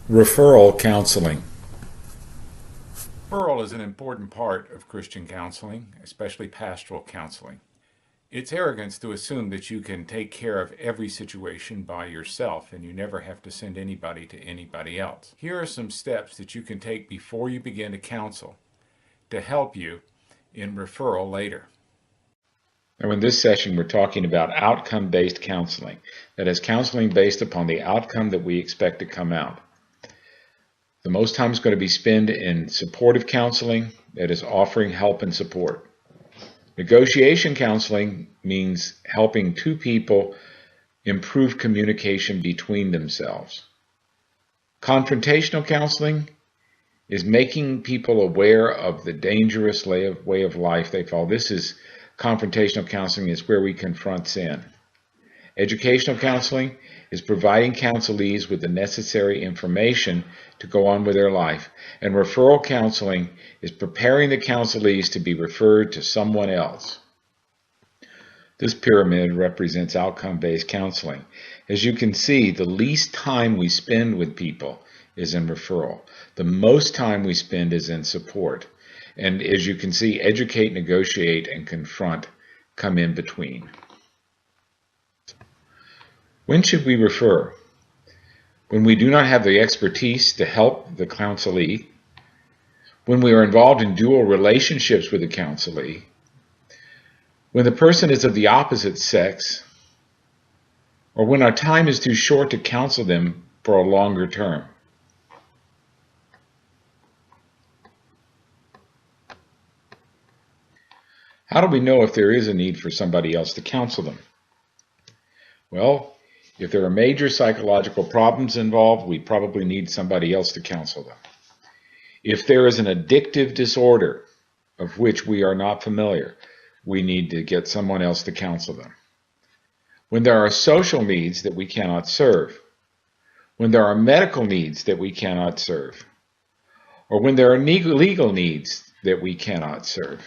Referral counseling. Referral is an important part of Christian counseling, especially pastoral counseling. It's arrogance to assume that you can take care of every situation by yourself and you never have to send anybody to anybody else. Here are some steps that you can take before you begin to counsel to help you in referral later. Now, in this session, we're talking about outcome-based counseling. That is, counseling based upon the outcome that we expect to come out. The most time is going to be spent in supportive counseling, that is offering help and support. Negotiation counseling means helping two people improve communication between themselves. Confrontational counseling is making people aware of the dangerous way of life they follow. This is confrontational counseling, is where we confront sin. Educational counseling is providing counselees with the necessary information to go on with their life. And referral counseling is preparing the counselees to be referred to someone else. This pyramid represents outcome-based counseling. As you can see, the least time we spend with people is in referral. The most time we spend is in support. And as you can see, educate, negotiate, and confront come in between. When should we refer? When we do not have the expertise to help the counselee, when we are involved in dual relationships with the counselee, when the person is of the opposite sex, or when our time is too short to counsel them for a longer term. How do we know if there is a need for somebody else to counsel them? Well, if there are major psychological problems involved, we probably need somebody else to counsel them. If there is an addictive disorder of which we are not familiar, we need to get someone else to counsel them. When there are social needs that we cannot serve, when there are medical needs that we cannot serve, or when there are legal needs that we cannot serve.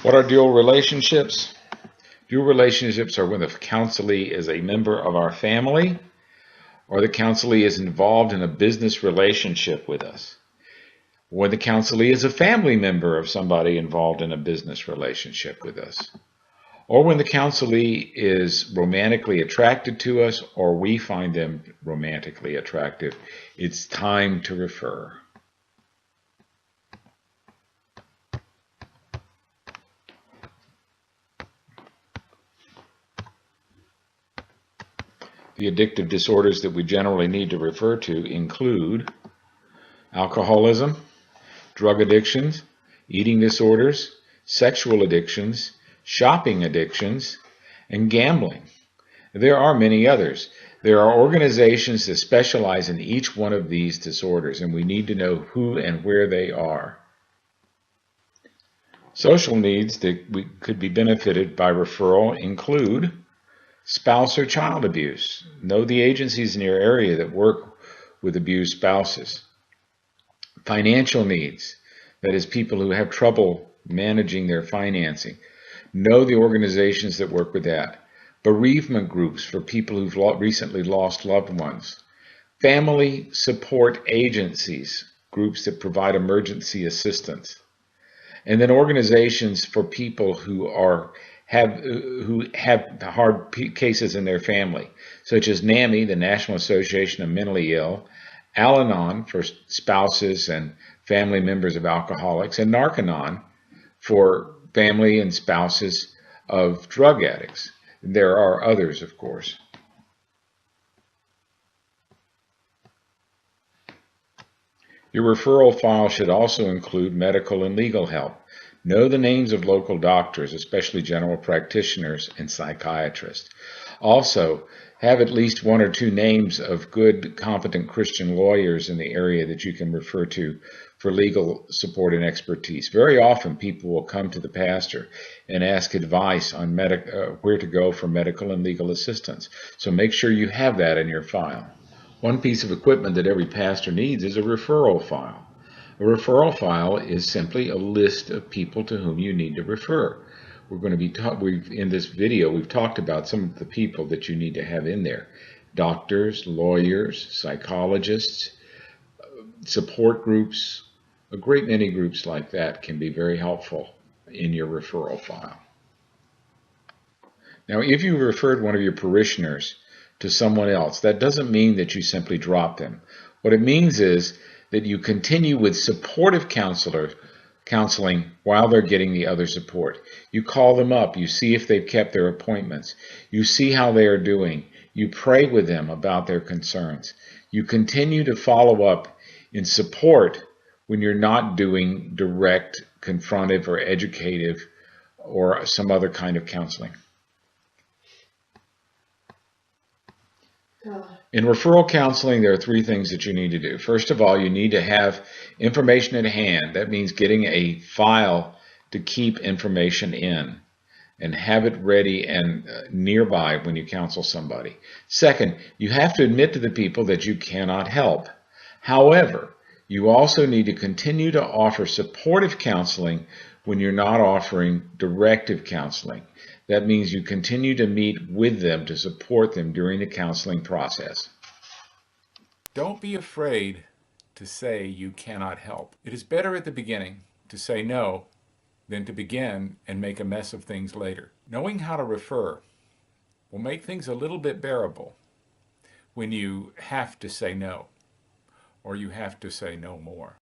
What are dual relationships? Dual relationships are when the counselee is a member of our family or the counselee is involved in a business relationship with us. When the counselee is a family member of somebody involved in a business relationship with us. Or when the counselee is romantically attracted to us or we find them romantically attractive. It's time to refer. The addictive disorders that we generally need to refer to include alcoholism, drug addictions, eating disorders, sexual addictions, shopping addictions, and gambling. There are many others. There are organizations that specialize in each one of these disorders, and we need to know who and where they are. Social needs that we could be benefited by referral include spouse or child abuse. Know the agencies in your area that work with abused spouses. Financial needs, that is, people who have trouble managing their financing. Know the organizations that work with that. Bereavement groups for people who've recently lost loved ones. Family support agencies, groups that provide emergency assistance. And then organizations for people who have hard cases in their family, such as NAMI, the National Association of Mentally Ill, Al-Anon for spouses and family members of alcoholics, and Narconon for family and spouses of drug addicts. There are others, of course. Your referral file should also include medical and legal help. Know the names of local doctors, especially general practitioners and psychiatrists. Also, have at least one or two names of good, competent Christian lawyers in the area that you can refer to for legal support and expertise. Very often, people will come to the pastor and ask advice on where to go for medical and legal assistance. So make sure you have that in your file. One piece of equipment that every pastor needs is a referral file. A referral file is simply a list of people to whom you need to refer. we're going to be in this video, we've talked about some of the people that you need to have in there. Doctors, lawyers, psychologists, support groups, a great many groups like that can be very helpful in your referral file. Now, if you referred one of your parishioners to someone else, that doesn't mean that you simply drop them. What it means is that you continue with supportive counseling while they're getting the other support. You call them up, you see if they've kept their appointments, you see how they are doing, you pray with them about their concerns. You continue to follow up in support when you're not doing direct, confrontive, or educative, or some other kind of counseling. In referral counseling, there are three things that you need to do. First of all, you need to have information at hand. That means getting a file to keep information in and have it ready and nearby when you counsel somebody. Second, you have to admit to the people that you cannot help. However, you also need to continue to offer supportive counseling when you're not offering directive counseling. That means you continue to meet with them to support them during the counseling process. Don't be afraid to say you cannot help. It is better at the beginning to say no than to begin and make a mess of things later. Knowing how to refer will make things a little bit bearable when you have to say no, or you have to say no more.